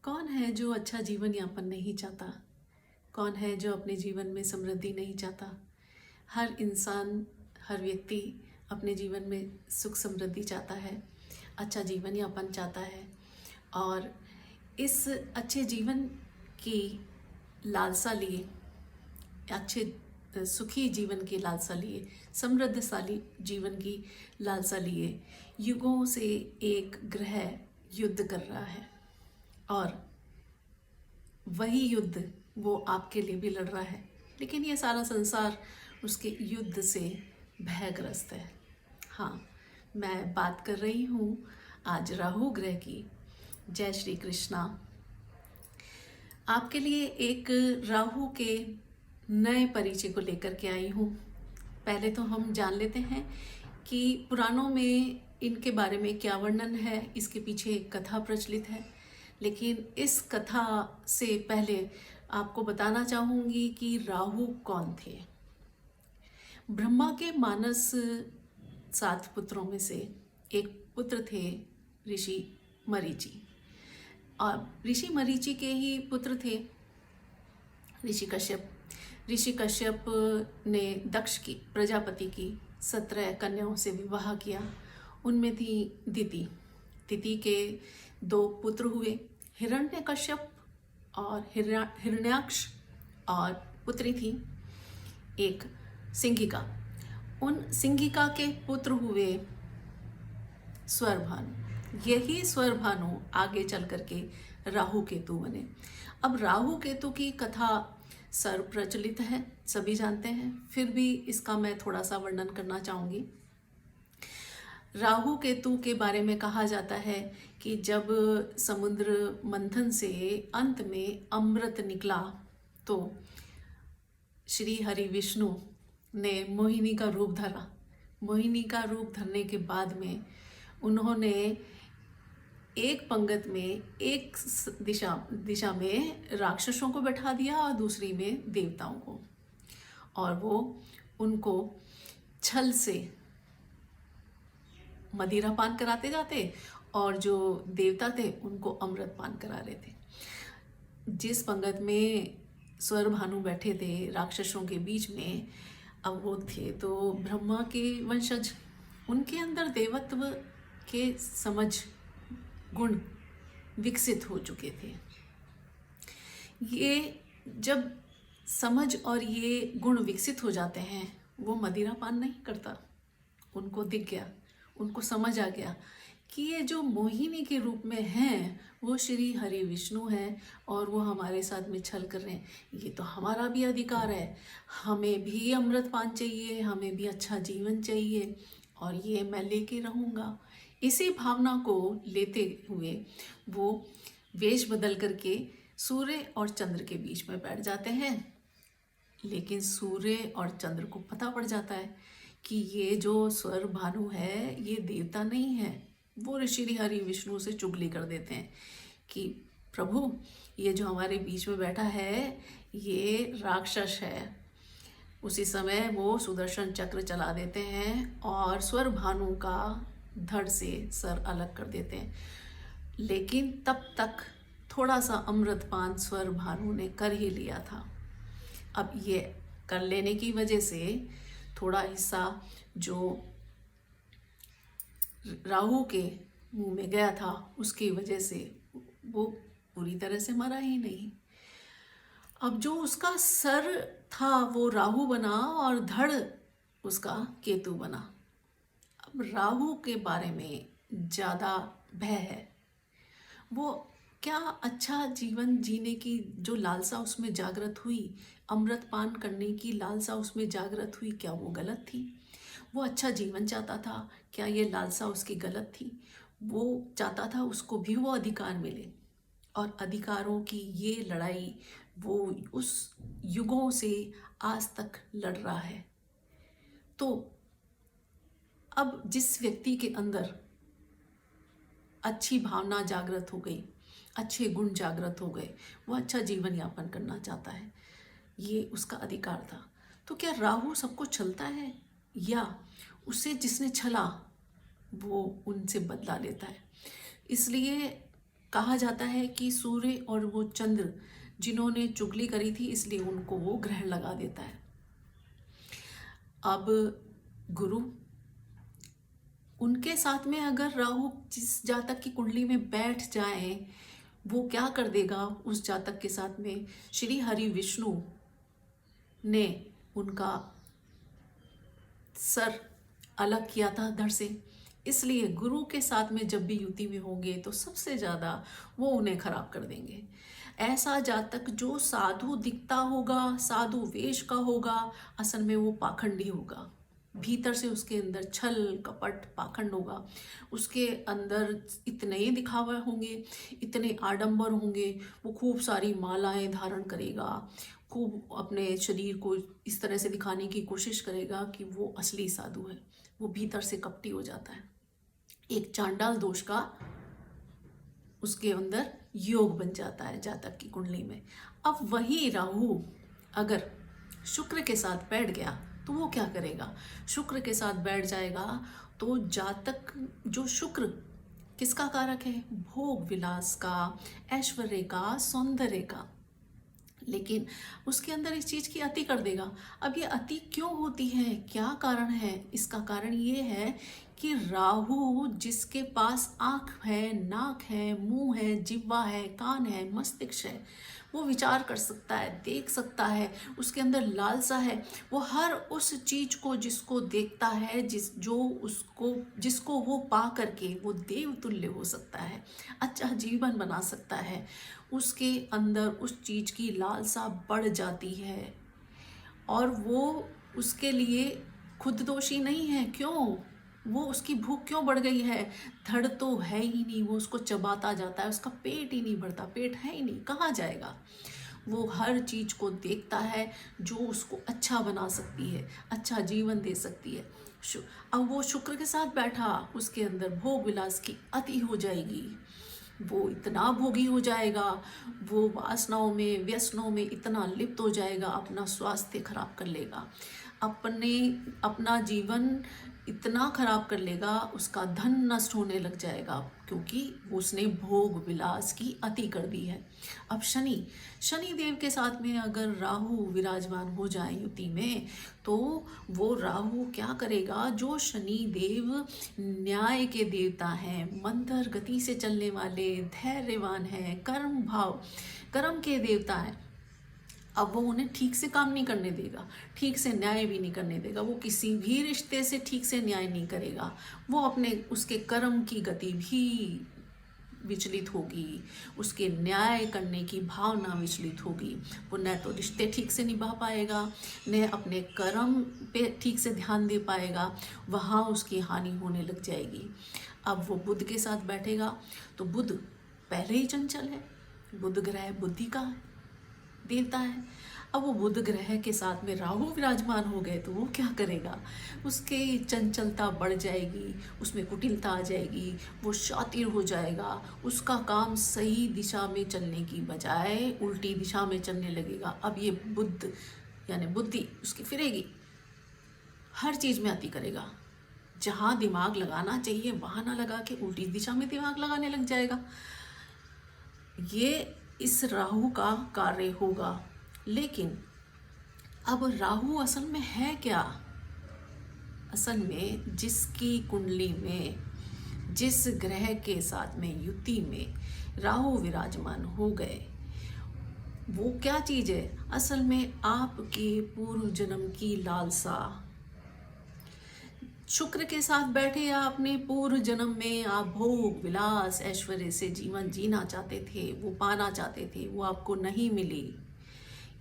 कौन है जो अच्छा जीवन यापन नहीं चाहता? कौन है जो अपने जीवन में समृद्धि नहीं चाहता? हर इंसान, हर व्यक्ति अपने जीवन में सुख समृद्धि चाहता है, अच्छा जीवन यापन चाहता है। और इस अच्छे जीवन की लालसा लिए, अच्छे सुखी जीवन की लालसा लिए, समृद्धशाली जीवन की लालसा लिए युगों से एक ग्रह युद्ध कर रहा है। और वही युद्ध वो आपके लिए भी लड़ रहा है, लेकिन ये सारा संसार उसके युद्ध से भयग्रस्त है। हाँ, मैं बात कर रही हूँ आज राहु ग्रह की। जय श्री कृष्णा। आपके लिए एक राहु के नए परिचय को लेकर के आई हूँ। पहले तो हम जान लेते हैं कि पुराणों में इनके बारे में क्या वर्णन है। इसके पीछे एक कथा प्रचलित है, लेकिन इस कथा से पहले आपको बताना चाहूँगी कि राहु कौन थे। ब्रह्मा के मानस 7 पुत्रों में से एक पुत्र थे ऋषि मरीचि। और ऋषि मरीचि के ही पुत्र थे ऋषि कश्यप। ऋषि कश्यप ने दक्ष की, प्रजापति की 17 कन्याओं से विवाह किया। उनमें थी दिति। दिति के 2 पुत्र हुए, हिरण्यकश्यप और हिरण्याक्ष, और पुत्री थी एक सिंहिका। उन सिंहिका के पुत्र हुए स्वरभानु। यही स्वरभानु आगे चल करके राहु केतु बने। अब राहु केतु की कथा सर्व प्रचलित है, सभी जानते हैं, फिर भी इसका मैं थोड़ा सा वर्णन करना चाहूँगी। राहु केतु के बारे में कहा जाता है कि जब समुद्र मंथन से अंत में अमृत निकला तो श्री हरि विष्णु ने मोहिनी का रूप धरा। मोहिनी का रूप धरने के बाद में उन्होंने एक पंगत में एक दिशा में राक्षसों को बैठा दिया और दूसरी में देवताओं को, और वो उनको छल से मदिरा पान कराते जाते और जो देवता थे उनको अमृत पान करा रहे थे। जिस पंगत में स्वर भानु बैठे थे राक्षसों के बीच में, अब वो थे तो ब्रह्मा के वंशज। उनके अंदर देवत्व के समझ गुण विकसित हो चुके थे। ये जब समझ और ये गुण विकसित हो जाते हैं, वो मदिरा पान नहीं करता। उनको दिख गया, उनको समझ आ गया कि ये जो मोहिनी के रूप में हैं वो श्री हरि विष्णु हैं और वो हमारे साथ में छल कर रहे हैं। ये तो हमारा भी अधिकार है, हमें भी अमृत पान चाहिए, हमें भी अच्छा जीवन चाहिए, और ये मैं लेके रहूँगा। इसी भावना को लेते हुए वो वेश बदल करके सूर्य और चंद्र के बीच में बैठ जाते हैं। लेकिन सूर्य और चंद्र को पता पड़ जाता है कि ये जो स्वर भानु है ये देवता नहीं है। वो ऋषि हरि विष्णु से चुगली कर देते हैं कि प्रभु, ये जो हमारे बीच में बैठा है ये राक्षस है। उसी समय वो सुदर्शन चक्र चला देते हैं और स्वर भानु का धड़ से सर अलग कर देते हैं। लेकिन तब तक थोड़ा सा अमृतपान स्वर भानु ने कर ही लिया था। अब ये कर लेने की वजह से थोड़ा हिस्सा जो राहु के मुंह में गया था उसकी वजह से वो पूरी तरह से मरा ही नहीं। अब जो उसका सर था वो राहु बना और धड़ उसका केतु बना। अब राहु के बारे में ज़्यादा भय है। वो क्या अच्छा जीवन जीने की जो लालसा उसमें जागृत हुई, अमृत पान करने की लालसा उसमें जागृत हुई, क्या वो गलत थी? वो अच्छा जीवन चाहता था, क्या ये लालसा उसकी गलत थी? वो चाहता था उसको भी वो अधिकार मिले, और अधिकारों की ये लड़ाई वो उस युगों से आज तक लड़ रहा है। तो अब जिस व्यक्ति के अंदर अच्छी भावना जागृत हो गई, अच्छे गुण जागृत हो गए, वो अच्छा जीवन यापन करना चाहता है, ये उसका अधिकार था। तो क्या राहु सबको छलता है, या उससे जिसने छला वो उनसे बदला लेता है? इसलिए कहा जाता है कि सूर्य और वो चंद्र जिन्होंने चुगली करी थी, इसलिए उनको वो ग्रहण लगा देता है। अब गुरु, उनके साथ में अगर राहु जिस जातक की कुंडली में बैठ जाए, वो क्या कर देगा उस जातक के साथ में। श्री हरि विष्णु ने उनका सर अलग किया था धड़ से, इसलिए गुरु के साथ में जब भी युति में होंगे तो सबसे ज़्यादा वो उन्हें खराब कर देंगे। ऐसा जातक जो साधु दिखता होगा, साधु वेश का होगा, असल में वो पाखंडी होगा। भीतर से उसके अंदर छल कपट पाखंड होगा, उसके अंदर इतने ही दिखावा होंगे, इतने आडंबर होंगे, वो खूब सारी मालाएं धारण करेगा, खूब अपने शरीर को इस तरह से दिखाने की कोशिश करेगा कि वो असली साधु है। वो भीतर से कपटी हो जाता है। एक चांडाल दोष का उसके अंदर योग बन जाता है जातक की कुंडली में। अब वही राहु अगर शुक्र के साथ बैठ गया तो वो क्या करेगा। शुक्र के साथ बैठ जाएगा तो जातक, जो शुक्र किसका कारक है, भोग विलास का, ऐश्वर्य का, सौंदर्य का, लेकिन उसके अंदर इस चीज़ की अति कर देगा। अब ये अति क्यों होती है, क्या कारण है, इसका कारण ये है कि राहु जिसके पास आँख है, नाक है, मुंह है, जिह्वा है, कान है, मस्तिष्क है, वो विचार कर सकता है, देख सकता है, उसके अंदर लालसा है, वो हर उस चीज को जिसको देखता है, जिसको वो पा करके वो देव तुल्य हो सकता है, अच्छा जीवन बना सकता है, उसके अंदर उस चीज की लालसा बढ़ जाती है। और वो उसके लिए खुद दोषी नहीं है। क्यों, वो उसकी भूख क्यों बढ़ गई है, धड़ तो है ही नहीं, वो उसको चबाता जाता है, उसका पेट ही नहीं भरता, पेट है ही नहीं, कहाँ जाएगा। वो हर चीज़ को देखता है जो उसको अच्छा बना सकती है, अच्छा जीवन दे सकती है। अब वो शुक्र के साथ बैठा, उसके अंदर भोग विलास की अति हो जाएगी, वो इतना भोगी हो जाएगा, वो वासनाओं में, व्यसनों में इतना लिप्त हो जाएगा, अपना स्वास्थ्य खराब कर लेगा, अपना जीवन इतना खराब कर लेगा, उसका धन नष्ट होने लग जाएगा, क्योंकि उसने भोग विलास की अति कर दी है। अब शनि देव के साथ में अगर राहु विराजमान हो जाए युति में, तो वो राहु क्या करेगा, जो शनि देव न्याय के देवता हैं, मंथर गति से चलने वाले, धैर्यवान हैं, कर्म के देवता हैं, अब वो उन्हें ठीक से काम नहीं करने देगा, ठीक से न्याय भी नहीं करने देगा, वो किसी भी रिश्ते से ठीक से न्याय नहीं करेगा, वो उसके कर्म की गति भी विचलित होगी, उसके न्याय करने की भावना विचलित होगी, वो न तो रिश्ते ठीक से निभा पाएगा, न अपने कर्म पे ठीक से ध्यान दे पाएगा, वहाँ उसकी हानि होने लग जाएगी। अब वो बुध के साथ बैठेगा तो बुध पहले ही चंचल है, बुध ग्रह बुद्धि का देवता है। अब वो बुध ग्रह के साथ में राहु विराजमान हो गए तो वो क्या करेगा, उसकी चंचलता बढ़ जाएगी, उसमें कुटिलता आ जाएगी, वो शातिर हो जाएगा, उसका काम सही दिशा में चलने की बजाय उल्टी दिशा में चलने लगेगा। अब ये बुद्ध यानी बुद्धि उसकी फिरेगी, हर चीज़ में अति करेगा, जहाँ दिमाग लगाना चाहिए वहाँ ना लगा के उल्टी दिशा में दिमाग लगाने लग जाएगा। ये इस राहु का कार्य होगा। लेकिन अब राहु असल में है क्या, असल में जिसकी कुंडली में जिस ग्रह के साथ में युति में राहु विराजमान हो गए, वो क्या चीज़ है, असल में आपके पूर्व जन्म की लालसा। शुक्र के साथ बैठे आपने पूर्व जन्म में आप भोग विलास ऐश्वर्य से जीवन जीना चाहते थे, वो पाना चाहते थे, वो आपको नहीं मिली।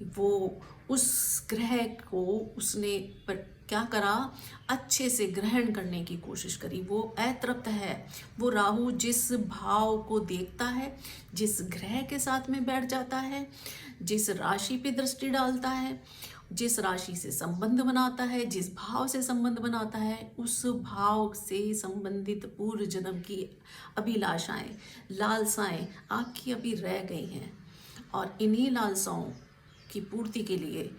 वो उस ग्रह को उसने पर क्या करा, अच्छे से ग्रहण करने की कोशिश करी। वो अतृप्त है। वो राहु जिस भाव को देखता है, जिस ग्रह के साथ में बैठ जाता है, जिस राशि पे दृष्टि डालता है, जिस राशि से संबंध बनाता है, जिस भाव से संबंध बनाता है, उस भाव से संबंधित पूर्व जन्म की अभिलाषाएं, लालसाएं आपकी अभी रह गई हैं, और इन्हीं लालसाओं की पूर्ति के लिए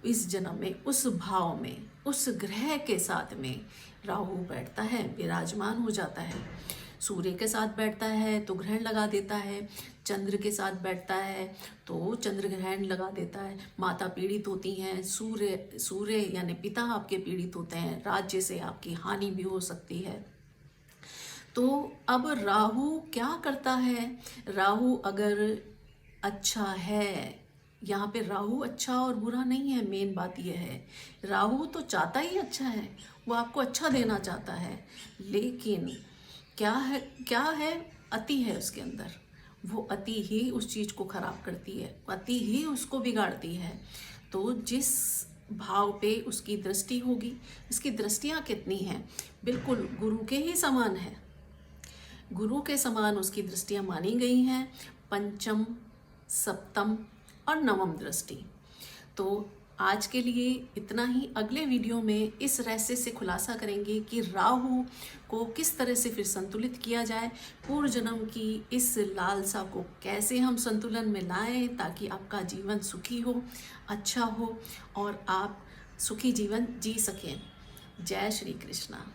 इस जन्म में उस भाव में उस ग्रह के साथ में राहु बैठता है, विराजमान हो जाता है। सूर्य के साथ बैठता है तो ग्रहण लगा देता है, चंद्र के साथ बैठता है तो चंद्र ग्रहण लगा देता है। माता पीड़ित होती हैं, सूर्य यानी पिता आपके पीड़ित होते हैं, राज्य से आपकी हानि भी हो सकती है। तो अब राहु क्या करता है? राहु अगर अच्छा है, यहाँ पे राहु अच्छा और बुरा नहीं है, मेन बात यह है राहु तो चाहता ही अच्छा है, वो आपको अच्छा देना चाहता है, लेकिन क्या है अति है उसके अंदर। वो अति ही उस चीज़ को खराब करती है, अति ही उसको बिगाड़ती है। तो जिस भाव पे उसकी दृष्टि होगी, इसकी दृष्टियाँ कितनी हैं, बिल्कुल गुरु के ही समान है, गुरु के समान उसकी दृष्टियां मानी गई हैं, पंचम, सप्तम और नवम दृष्टि। तो आज के लिए इतना ही। अगले वीडियो में इस रहस्य से खुलासा करेंगे कि राहु को किस तरह से फिर संतुलित किया जाए, पूर्व जन्म की इस लालसा को कैसे हम संतुलन में लाएं ताकि आपका जीवन सुखी हो, अच्छा हो और आप सुखी जीवन जी सकें। जय श्री कृष्णा।